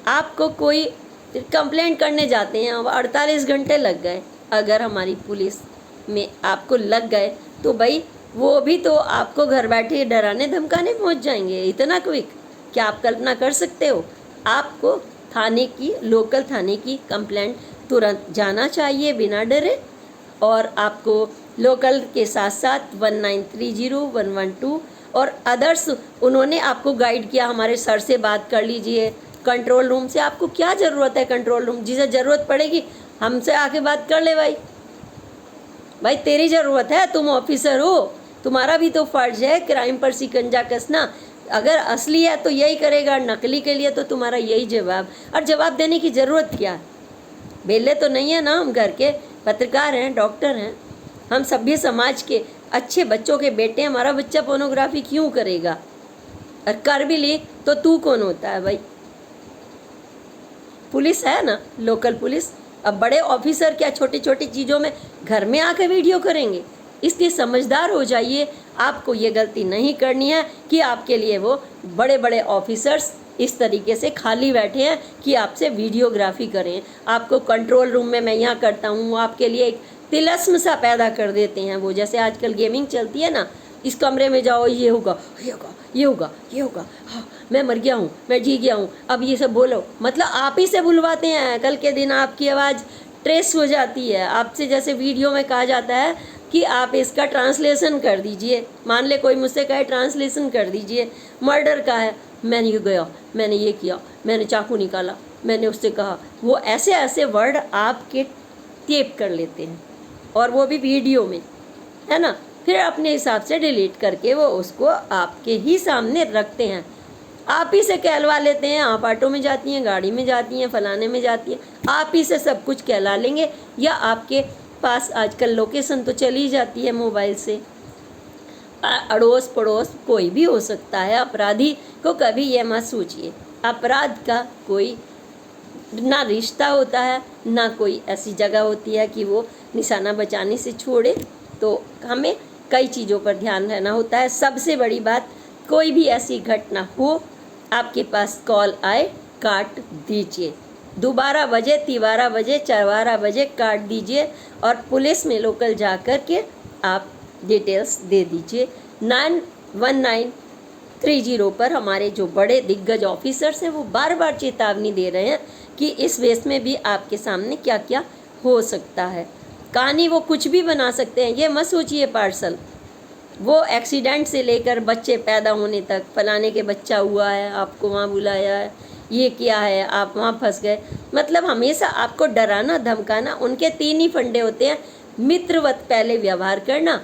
आपको कोई कंप्लेंट करने जाते हैं, 48 घंटे लग गए, अगर हमारी पुलिस में आपको लग गए तो भाई वो भी तो आपको घर बैठे डराने धमकाने पहुंच जाएंगे, इतना क्विक। क्या आप कल्पना कर सकते हो। आपको थाने की, लोकल थाने की कंप्लेंट तुरंत जाना चाहिए बिना डरे। और आपको लोकल के साथ साथ 1930 112 और अदर्स, उन्होंने आपको गाइड किया, हमारे सर से बात कर लीजिए, कंट्रोल रूम से। आपको क्या ज़रूरत है कंट्रोल रूम, जिसे ज़रूरत पड़ेगी हमसे आके बात कर ले भाई तेरी ज़रूरत है, तुम ऑफिसर हो, तुम्हारा भी तो फ़र्ज है क्राइम पर शिकंजा कसना। अगर असली है तो यही करेगा, नकली के लिए तो तुम्हारा यही जवाब। और जवाब देने की ज़रूरत क्या है, बेले तो नहीं है ना, हम घर के पत्रकार हैं, डॉक्टर हैं, हम सभ्य समाज के अच्छे बच्चों के बेटे हैं। हमारा बच्चा पोर्नोग्राफी क्यों करेगा, और कर भी ले तो तू कौन होता है भाई। पुलिस है ना, लोकल पुलिस। अब बड़े ऑफिसर क्या छोटी छोटी चीज़ों में घर में आकर वीडियो करेंगे। इसलिए समझदार हो जाइए, आपको ये गलती नहीं करनी है कि आपके लिए वो बड़े बड़े ऑफिसर्स इस तरीके से खाली बैठे हैं कि आपसे वीडियोग्राफी करें। आपको कंट्रोल रूम में मैं यहाँ करता हूँ, आपके लिए एक तिलस्म सा पैदा कर देते हैं। वो जैसे आजकल गेमिंग चलती है ना, इस कमरे में जाओ, ये होगा, ये होगा, ये होगा, ये होगा, हाँ मैं मर गया हूँ, मैं जी गया हूँ, अब ये सब बोलो। मतलब आप ही से बुलवाते हैं। कल के दिन आपकी आवाज़ ट्रेस हो जाती है आपसे, जैसे वीडियो में कहा जाता है कि आप इसका ट्रांसलेशन कर दीजिए। मान ले कोई मुझसे कहे ट्रांसलेशन कर दीजिए, मर्डर का है, मैंने ये गया, मैंने ये किया, मैंने चाकू निकाला, मैंने उससे कहा, वो ऐसे ऐसे वर्ड आपके टेप कर लेते हैं, और वो भी वीडियो में, है ना। फिर अपने हिसाब से डिलीट करके वो उसको आपके ही सामने रखते हैं। आप ही से कहलवा लेते हैं। आप ऑटो में जाती हैं, गाड़ी में जाती हैं, फलाने में जाती हैं, आप ही से सब कुछ कहला लेंगे। या आपके पास आजकल लोकेशन तो चली जाती है मोबाइल से। अड़ोस पड़ोस कोई भी हो सकता है। अपराधी को कभी ये मत सोचिए, अपराध का कोई ना रिश्ता होता है, ना कोई ऐसी जगह होती है कि वो निशाना बचाने से छोड़े। तो हमें कई चीज़ों पर ध्यान रहना होता है। सबसे बड़ी बात, कोई भी ऐसी घटना हो, आपके पास कॉल आए, काट दीजिए। दोबारा बजे, तिबारा बजे, चरवारा बजे काट दीजिए, और पुलिस में लोकल जा कर के आप डिटेल्स दे दीजिए। 91930 पर हमारे जो बड़े दिग्गज ऑफिसर्स हैं वो बार बार चेतावनी दे रहे हैं कि इस वेस में भी आपके सामने क्या क्या हो सकता है। कहानी वो कुछ भी बना सकते हैं। ये मत सोचिए पार्सल, वो एक्सीडेंट से लेकर बच्चे पैदा होने तक, फलाने के बच्चा हुआ है, आपको वहाँ बुलाया है, ये किया है, आप वहाँ फंस गए। मतलब हमेशा आपको डराना धमकाना। उनके 3 ही फंडे होते हैं। मित्रवत पहले व्यवहार करना,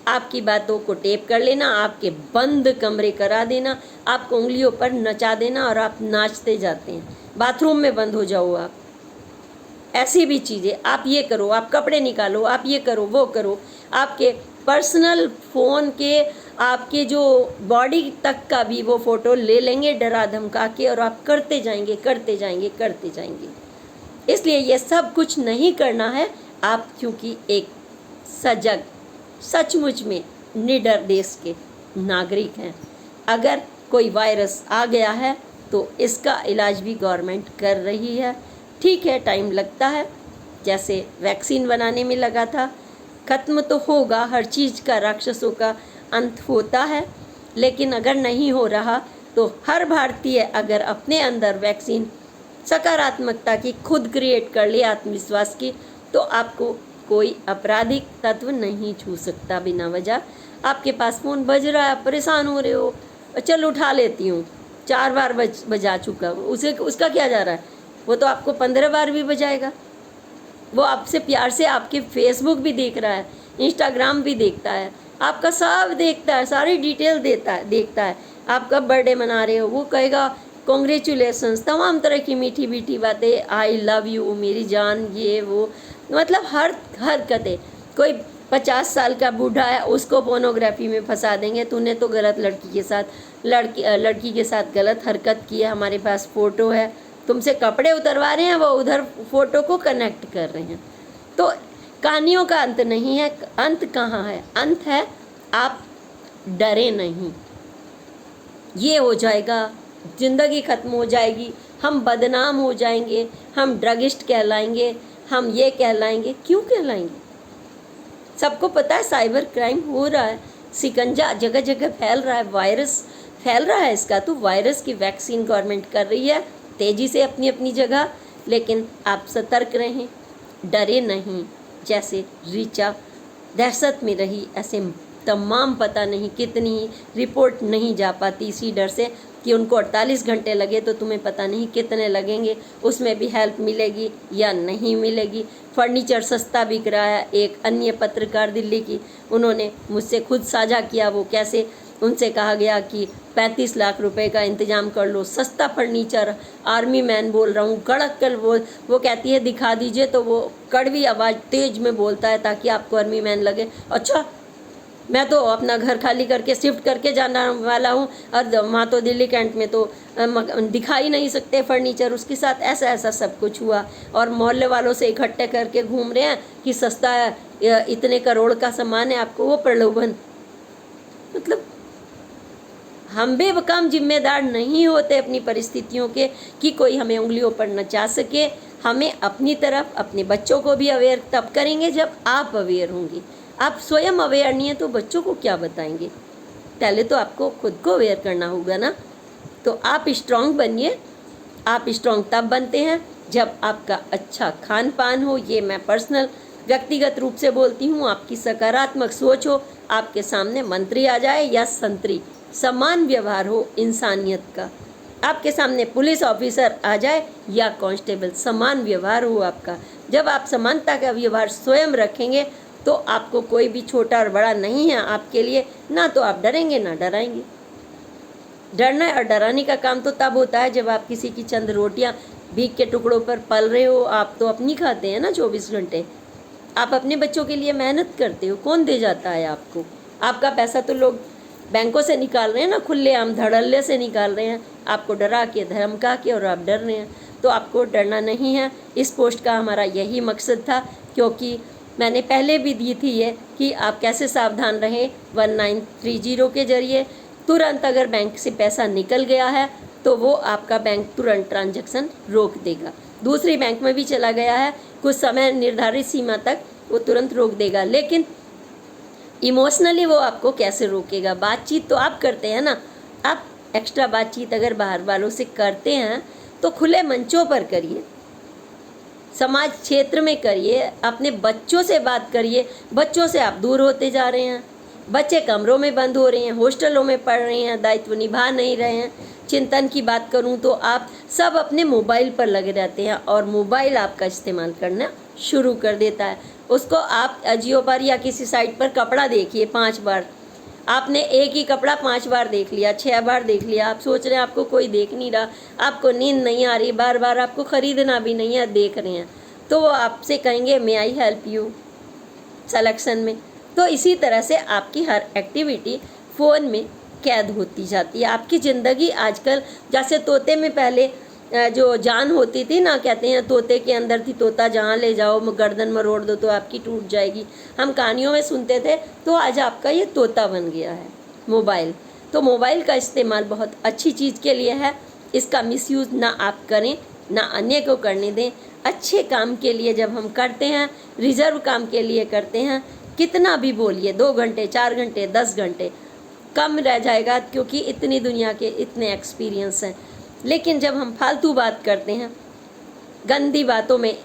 आपकी बातों को टेप कर लेना, आपके बंद कमरे करा देना, आपको उंगलियों पर नचा देना, और आप नाचते जाते हैं। बाथरूम में बंद हो जाओ आप। ऐसी भी चीज़ें, आप ये करो, आप कपड़े निकालो, आप ये करो, वो करो। आपके पर्सनल फ़ोन के, आपके जो बॉडी तक का भी वो फ़ोटो ले लेंगे डरा धमका के, और आप करते जाएंगे, करते जाएंगे, करते जाएंगे। इसलिए ये सब कुछ नहीं करना है आप, क्योंकि एक सजग, सचमुच में निडर देश के नागरिक हैं। अगर कोई वायरस आ गया है तो इसका इलाज भी गवर्नमेंट कर रही है। ठीक है, टाइम लगता है, जैसे वैक्सीन बनाने में लगा था। ख़त्म तो होगा, हर चीज़ का, राक्षसों का अंत होता है। लेकिन अगर नहीं हो रहा तो हर भारतीय अगर अपने अंदर वैक्सीन सकारात्मकता की खुद क्रिएट कर ले, आत्मविश्वास की, तो आपको कोई आपराधिक तत्व नहीं छू सकता बिना वजह। आपके पास फ़ोन बज रहा है, परेशान हो रहे हो, चल उठा लेती हूँ, 4 बार बजा चुका, उसे उसका क्या जा रहा है, वो तो आपको 15 बार भी बजाएगा। वो आपसे प्यार से आपके फेसबुक भी देख रहा है, इंस्टाग्राम भी देखता है, आपका सब देखता है, सारी डिटेल देखता है। आप कब बर्थडे मना रहे हो, वो कहेगा कॉन्ग्रेचुलेसन्स, तमाम तरह की मीठी मीठी बातें, आई लव यू मेरी जान, ये वो, मतलब हर हरकतें। कोई 50 साल का बूढ़ा है, उसको पोर्नोग्राफी में फंसा देंगे, तूने तो गलत लड़की के साथ गलत हरकत की है, हमारे पास फ़ोटो है, तुमसे कपड़े उतरवा रहे हैं, वो उधर फ़ोटो को कनेक्ट कर रहे हैं। तो कहानियों का अंत नहीं है। अंत कहाँ है? अंत है आप डरे नहीं। ये हो जाएगा, ज़िंदगी ख़त्म हो जाएगी, हम बदनाम हो जाएंगे, हम ड्रगिस्ट कहलाएंगे, हम ये कहलाएंगे। क्यों कहलाएंगे? सबको पता है साइबर क्राइम हो रहा है, शिकंजा जगह जगह फैल रहा है, वायरस फैल रहा है इसका। तो वायरस की वैक्सीन गवर्नमेंट कर रही है तेज़ी से अपनी अपनी जगह, लेकिन आप सतर्क रहें, डरे नहीं। जैसे ऋचा दहशत में रही, ऐसे तमाम पता नहीं कितनी रिपोर्ट नहीं जा पाती इसी डर से कि उनको 48 घंटे लगे तो तुम्हें पता नहीं कितने लगेंगे, उसमें भी हेल्प मिलेगी या नहीं मिलेगी। फर्नीचर सस्ता बिक रहा है। एक अन्य पत्रकार दिल्ली की, उन्होंने मुझसे खुद साझा किया वो कैसे उनसे कहा गया कि 35 लाख रुपए का इंतजाम कर लो, सस्ता फर्नीचर। आर्मी मैन बोल रहा हूँ, कड़क कर वो कहती है दिखा दीजिए, तो वो कड़वी आवाज़ तेज में बोलता है ताकि आपको आर्मी मैन लगे। अच्छा, मैं तो अपना घर खाली करके शिफ्ट करके जाना वाला हूँ, और वहाँ तो दिल्ली कैंट में तो दिखा ही नहीं सकते फर्नीचर। उसके साथ ऐसा ऐसा सब कुछ हुआ, और मोहल्ले वालों से इकट्ठे करके घूम रहे हैं कि सस्ता है, इतने करोड़ का सामान है, आपको वो प्रलोभन। मतलब हम बेबकाम जिम्मेदार नहीं होते अपनी परिस्थितियों के कि कोई हमें उंगलियों पर नचा सके। हमें अपनी तरफ अपने बच्चों को भी अवेयर तब करेंगे जब आप अवेयर होंगे। आप स्वयं अवेयर नहीं है तो बच्चों को क्या बताएंगे? पहले तो आपको खुद को अवेयर करना होगा ना। तो आप स्ट्रांग बनिए। आप स्ट्रांग तब बनते हैं जब आपका अच्छा खान पान हो, ये मैं पर्सनल व्यक्तिगत रूप से बोलती हूँ। आपकी सकारात्मक सोच हो, आपके सामने मंत्री आ जाए या संतरी, समान व्यवहार हो इंसानियत का। आपके सामने पुलिस ऑफिसर आ जाए या कांस्टेबल, समान व्यवहार हो आपका। जब आप समानता का व्यवहार स्वयं रखेंगे तो आपको कोई भी छोटा और बड़ा नहीं है आपके लिए, ना तो आप डरेंगे ना डराएंगे। डरना और डराने का काम तो तब होता है जब आप किसी की चंद रोटियां भीख के टुकड़ों पर पल रहे हो। आप तो अपनी खाते हैं ना 24 घंटे। आप अपने बच्चों के लिए मेहनत करते हो, कौन दे जाता है आपको? आपका पैसा तो लोग बैंकों से निकाल रहे हैं ना, खुलेआम धड़ल्ले से निकाल रहे हैं, आपको डरा के धमका के, और आप डर रहे हैं। तो आपको डरना नहीं है। इस पोस्ट का हमारा यही मकसद था, क्योंकि मैंने पहले भी दी थी ये कि आप कैसे सावधान रहें 1930 के जरिए। तुरंत अगर बैंक से पैसा निकल गया है तो वो आपका बैंक तुरंत ट्रांजैक्शन रोक देगा। दूसरी बैंक में भी चला गया है, कुछ समय निर्धारित सीमा तक वो तुरंत रोक देगा, लेकिन इमोशनली वो आपको कैसे रोकेगा? बातचीत तो आप करते हैं ना। आप एक्स्ट्रा बातचीत अगर बाहर वालों से करते हैं तो खुले मंचों पर करिए, समाज क्षेत्र में करिए, अपने बच्चों से बात करिए। बच्चों से आप दूर होते जा रहे हैं। बच्चे कमरों में बंद हो रहे हैं, हॉस्टलों में पढ़ रहे हैं, दायित्व निभा नहीं रहे हैं। चिंतन की बात करूं तो आप सब अपने मोबाइल पर लगे रहते हैं और मोबाइल आपका इस्तेमाल करना शुरू कर देता है। उसको आप अजियो पर या किसी साइट पर कपड़ा देखिए 5 बार, आपने एक ही कपड़ा 5 बार देख लिया, 6 बार देख लिया, आप सोच रहे हैं आपको कोई देख नहीं रहा, आपको नींद नहीं आ रही, बार बार आपको ख़रीदना भी नहीं है, देख रहे हैं, तो वो आपसे कहेंगे मे आई हेल्प यू सिलेक्शन में। तो इसी तरह से आपकी हर एक्टिविटी फ़ोन में कैद होती जाती है। आपकी ज़िंदगी आजकल जैसे तोते में पहले जो जान होती थी ना, कहते हैं तोते के अंदर थी तोता, जहाँ ले जाओ गर्दन मरोड़ दो तो आपकी टूट जाएगी, हम कहानियों में सुनते थे। तो आज आपका ये तोता बन गया है मोबाइल। तो मोबाइल का इस्तेमाल बहुत अच्छी चीज़ के लिए है, इसका मिसयूज़ ना आप करें ना अन्य को करने दें। अच्छे काम के लिए जब हम करते हैं, रिजर्व काम के लिए करते हैं, कितना भी बोलिए 2 घंटे 4 घंटे 10 घंटे कम रह जाएगा, क्योंकि इतनी दुनिया के इतने एक्सपीरियंस हैं। लेकिन जब हम फालतू बात करते हैं, गंदी बातों में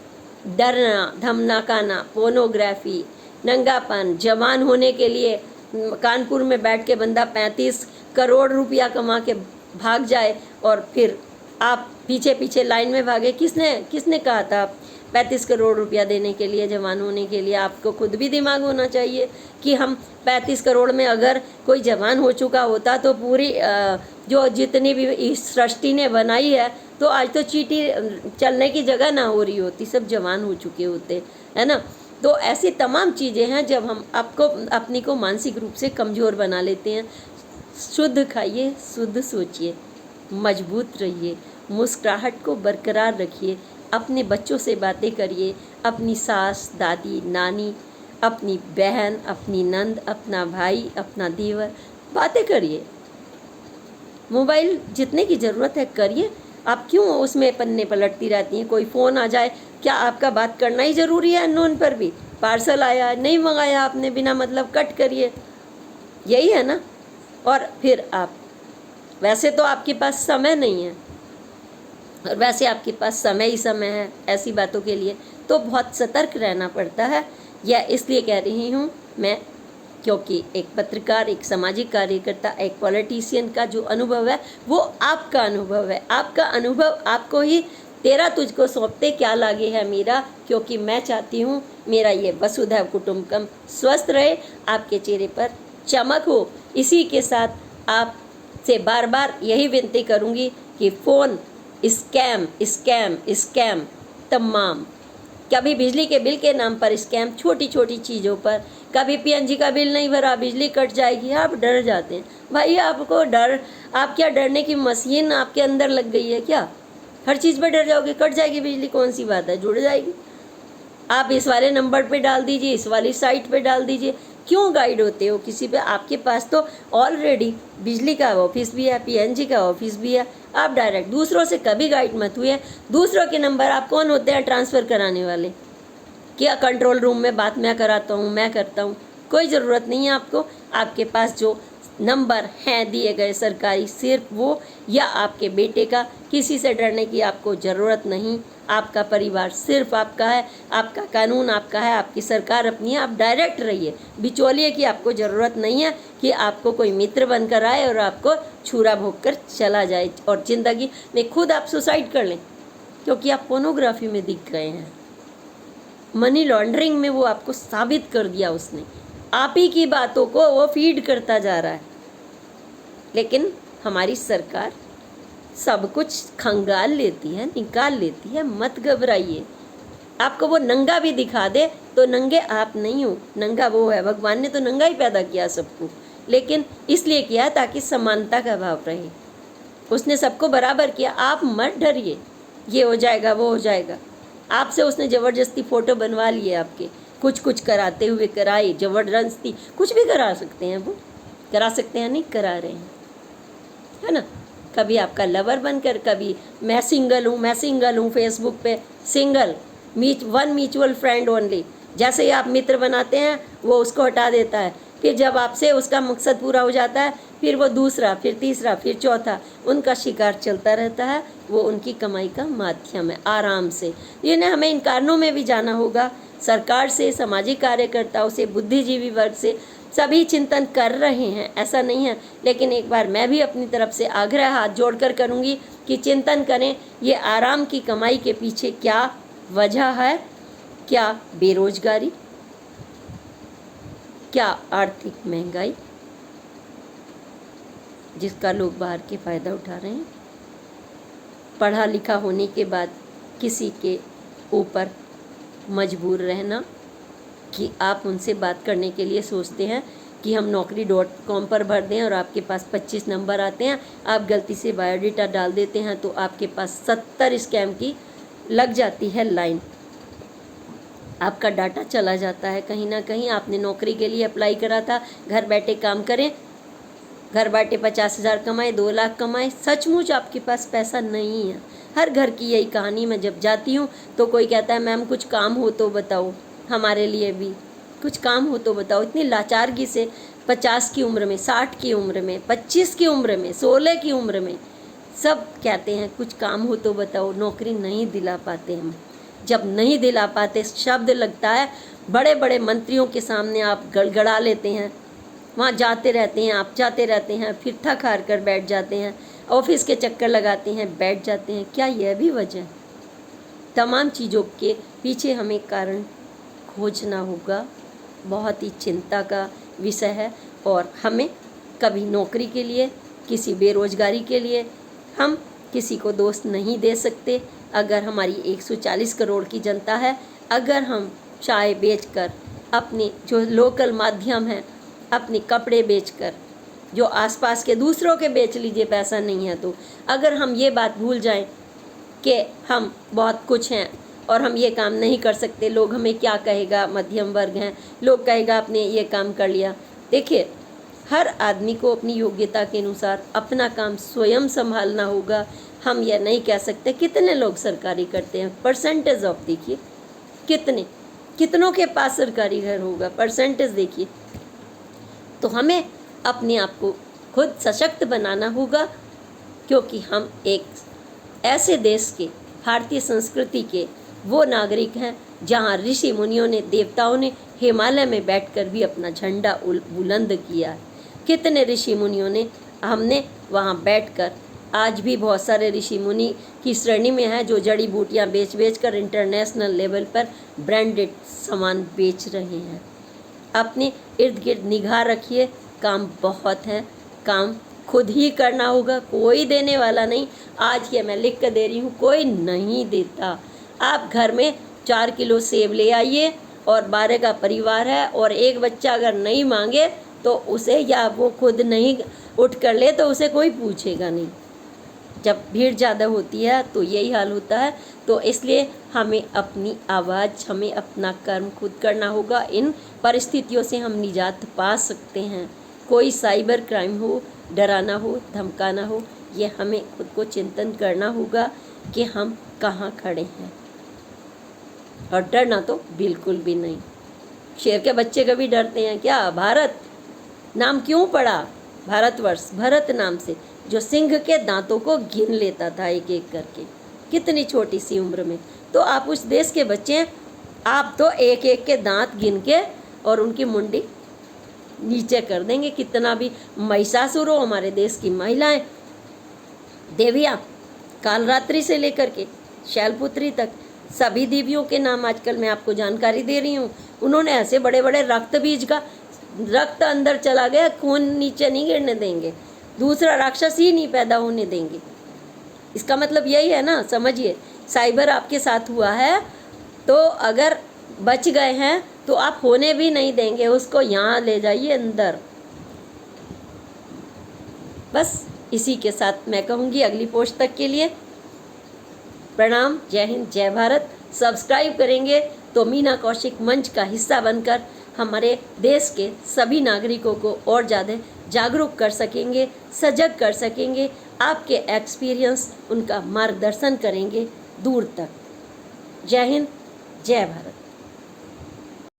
डरना, धमकाना, पोर्नोग्राफी, नंगापन, जवान होने के लिए कानपुर में बैठ के बंदा 35 करोड़ रुपया कमा के भाग जाए और फिर आप पीछे पीछे लाइन में भागे। किसने कहा था 35 करोड़ रुपया देने के लिए, जवान होने के लिए? आपको खुद भी दिमाग होना चाहिए कि हम 35 करोड़ में अगर कोई जवान हो चुका होता तो पूरी जो जितनी भी इस सृष्टि ने बनाई है, तो आज तो चींटी चलने की जगह ना हो रही होती, सब जवान हो चुके होते, है ना। तो ऐसी तमाम चीज़ें हैं जब हम अपनी को मानसिक रूप से कमज़ोर बना लेते हैं। शुद्ध खाइए, शुद्ध सोचिए, मजबूत रहिए, मुस्कुराहट को बरकरार रखिए, अपने बच्चों से बातें करिए, अपनी सास, दादी, नानी, अपनी बहन, अपनी नंद, अपना भाई, अपना देवर, बातें करिए। मोबाइल जितने की ज़रूरत है करिए। आप क्यों उसमें पन्ने पलटती रहती हैं? कोई फ़ोन आ जाए, क्या आपका बात करना ही ज़रूरी है? अननोन पर भी पार्सल आया, नहीं मंगाया आपने, बिना मतलब कट करिए, यही है ना। और फिर आप वैसे तो आपके पास समय नहीं है, और वैसे आपके पास समय ही समय है ऐसी बातों के लिए, तो बहुत सतर्क रहना पड़ता है। यह इसलिए कह रही हूँ मैं, क्योंकि एक पत्रकार, एक सामाजिक कार्यकर्ता, एक पॉलिटिशियन का जो अनुभव है वो आपका अनुभव है। आपका अनुभव आपको ही तेरा तुझको सौंपते क्या लागे है मीरा, क्योंकि मैं चाहती हूँ मेरा ये वसुधैव कुटुंबकम स्वस्थ रहे, आपके चेहरे पर चमक हो। इसी के साथ आपसे बार बार यही विनती करूँगी कि फ़ोन स्कैम स्कैम स्कैम तमाम, कभी बिजली के बिल के नाम पर स्कैम, छोटी छोटी चीज़ों पर, कभी पीएनजी का बिल नहीं भरा बिजली कट जाएगी, आप डर जाते हैं। भाई आपको डर, आप क्या डरने की मशीन आपके अंदर लग गई है क्या? हर चीज़ पर डर जाओगे, कट जाएगी बिजली, कौन सी बात है, जुड़ जाएगी। आप इस वाले नंबर पे डाल दीजिए, इस वाली साइट पे डाल दीजिए, क्यों गाइड होते हो किसी पे? आपके पास तो ऑलरेडी बिजली का ऑफिस भी है, पीएनजी का ऑफिस भी है, आप डायरेक्ट दूसरों से कभी गाइड मत हुए। दूसरों के नंबर आप कौन होते हैं ट्रांसफ़र कराने वाले? क्या कंट्रोल रूम में बात मैं कराता हूँ, मैं करता हूँ? कोई ज़रूरत नहीं है आपको। आपके पास जो नंबर हैं दिए गए सरकारी, सिर्फ वो या आपके बेटे का, किसी से डरने की आपको ज़रूरत नहीं। आपका परिवार सिर्फ आपका है, आपका कानून आपका है, आपकी सरकार अपनी है। आप डायरेक्ट रहिए, बिचौलिए की आपको ज़रूरत नहीं है कि आपको कोई मित्र बनकर आए और आपको छुरा भोग कर चला जाए और ज़िंदगी में खुद आप सुसाइड कर लें, क्योंकि आप पोर्नोग्राफी में दिख गए हैं। मनी लॉन्ड्रिंग में वो आपको साबित कर दिया उसने। आप ही की बातों को वो फीड करता जा रहा है। लेकिन हमारी सरकार सब कुछ खंगाल लेती है, निकाल लेती है। मत घबराइए। आपको वो नंगा भी दिखा दे तो नंगे आप नहीं हो, नंगा वो है। भगवान ने तो नंगा ही पैदा किया सबको, लेकिन इसलिए किया ताकि समानता का भाव रहे। उसने सबको बराबर किया। आप मत डरिए, ये हो जाएगा वो हो जाएगा। आपसे उसने ज़बरदस्ती फ़ोटो बनवा लिए आपके, कुछ कुछ कराते हुए कराई, ज़बरदस्ती कुछ भी करा सकते हैं। वो करा सकते हैं, नहीं करा रहे हैं, है ना। कभी आपका लवर बनकर, कभी मैं सिंगल हूँ फेसबुक पे single, one mutual friend only. जैसे ही आप मित्र बनाते हैं वो उसको हटा देता है। फिर जब आपसे उसका मकसद पूरा हो जाता है, फिर वो दूसरा, फिर तीसरा, फिर चौथा, उनका शिकार चलता रहता है। वो उनकी कमाई का माध्यम है, आराम से। इन्हें हमें इन कारणों में भी जाना होगा। सरकार से, सामाजिक कार्यकर्ताओं से, बुद्धिजीवी वर्ग से सभी चिंतन कर रहे हैं, ऐसा नहीं है। लेकिन एक बार मैं भी अपनी तरफ से आग्रह हाथ जोड़कर करूंगी कि चिंतन करें, ये आराम की कमाई के पीछे क्या वजह है। क्या बेरोजगारी, क्या आर्थिक महंगाई जिसका लोग बाहर के फ़ायदा उठा रहे हैं। पढ़ा लिखा होने के बाद किसी के ऊपर मजबूर रहना कि आप उनसे बात करने के लिए सोचते हैं कि हम naukri.com पर भर दें और आपके पास 25 नंबर आते हैं। आप गलती से बायोडाटा डाल देते हैं तो आपके पास 70 स्कैम की लग जाती है लाइन। आपका डाटा चला जाता है कहीं ना कहीं। आपने नौकरी के लिए अप्लाई करा था, घर बैठे काम करें, घर बैठे 50,000 कमाए, 2 लाख कमाए, सचमुच आपके पास पैसा नहीं है। हर घर की यही कहानी। मैं जब जाती हूँ तो कोई कहता है मैम कुछ काम हो तो बताओ, हमारे लिए भी कुछ काम हो तो बताओ। इतनी लाचारगी से 50 की उम्र में, 60 की उम्र में, 25 की उम्र में, 16 की उम्र में सब कहते हैं कुछ काम हो तो बताओ। नौकरी नहीं दिला पाते हम। जब नहीं दिला पाते, शब्द लगता है बड़े बड़े मंत्रियों के सामने आप गड़गड़ा लेते हैं, वहाँ जाते रहते हैं, आप जाते रहते हैं, फिर थक हार कर बैठ जाते हैं, ऑफिस के चक्कर लगाते हैं, बैठ जाते हैं। क्या यह भी वजह है? तमाम चीज़ों के पीछे हमें कारण खोजना होगा। बहुत ही चिंता का विषय है। और हमें कभी नौकरी के लिए, किसी बेरोजगारी के लिए हम किसी को दोष नहीं दे सकते। अगर हमारी 140 करोड़ की जनता है, अगर हम चाय बेचकर, अपने जो लोकल माध्यम है, अपने कपड़े बेचकर, जो आसपास के दूसरों के बेच लीजिए, पैसा नहीं है तो, अगर हम ये बात भूल जाएं कि हम बहुत कुछ हैं और हम ये काम नहीं कर सकते, लोग हमें क्या कहेगा, मध्यम वर्ग हैं, लोग कहेगा आपने ये काम कर लिया। देखिए, हर आदमी को अपनी योग्यता के अनुसार अपना काम स्वयं संभालना होगा। हम यह नहीं कह सकते। कितने लोग सरकारी करते हैं, परसेंटेज ऑफ देखिए, कितनों के पास सरकारी घर होगा, परसेंटेज देखिए। तो हमें अपने आप को खुद सशक्त बनाना होगा, क्योंकि हम एक ऐसे देश के, भारतीय संस्कृति के वो नागरिक हैं जहाँ ऋषि मुनियों ने, देवताओं ने हिमालय में बैठकर भी अपना झंडा बुलंद किया है। कितने ऋषि मुनियों ने, हमने वहाँ बैठकर, आज भी बहुत सारे ऋषि मुनि की श्रेणी में हैं जो जड़ी बूटियाँ बेच कर इंटरनेशनल लेवल पर ब्रांडेड सामान बेच रहे हैं। अपने इर्द गिर्द निगाह रखिए। काम बहुत है, काम खुद ही करना होगा, कोई देने वाला नहीं। आज ये मैं लिख कर दे रही हूँ, कोई नहीं देता। आप घर में 4 किलो सेब ले आइए और 12 का परिवार है और एक बच्चा अगर नहीं मांगे तो उसे, या वो खुद नहीं उठ कर ले तो उसे कोई पूछेगा नहीं। जब भीड़ ज़्यादा होती है तो यही हाल होता है। तो इसलिए हमें अपनी आवाज़, हमें अपना कर्म खुद करना होगा। इन परिस्थितियों से हम निजात पा सकते हैं। कोई साइबर क्राइम हो, डराना हो, धमकाना हो, ये हमें खुद को चिंतन करना होगा कि हम कहाँ खड़े हैं। और डरना तो बिल्कुल भी नहीं। शेर के बच्चे कभी डरते हैं क्या? भारत नाम क्यों पड़ा? भारतवर्ष भरत नाम से, जो सिंह के दांतों को गिन लेता था एक एक करके, कितनी छोटी सी उम्र में। तो आप उस देश के बच्चे हैं, आप तो एक एक के दांत गिन के और उनकी मुंडी नीचे कर देंगे। कितना भी महिषासुर हो, हमारे देश की महिलाएं, देवियाँ, कालरात्रि से लेकर के शैलपुत्री तक, सभी देवियों के नाम आजकल मैं आपको जानकारी दे रही हूँ। उन्होंने ऐसे बड़े बड़े रक्त बीज का, रक्त अंदर चला गया, खून नीचे नहीं गिरने देंगे, दूसरा राक्षस ही नहीं पैदा होने देंगे। इसका मतलब यही है ना, समझिए। साइबर आपके साथ हुआ है तो अगर बच गए हैं तो आप होने भी नहीं देंगे, उसको यहाँ ले जाइए अंदर। बस इसी के साथ मैं कहूँगी अगली पोस्ट तक के लिए प्रणाम। जय हिंद, जय भारत। सब्सक्राइब करेंगे तो मीना कौशिक मंच का हिस्सा बनकर हमारे देश के सभी नागरिकों को और ज़्यादा जागरूक कर सकेंगे, सजग कर सकेंगे, आपके एक्सपीरियंस उनका मार्गदर्शन करेंगे दूर तक। जय हिंद, जय भारत।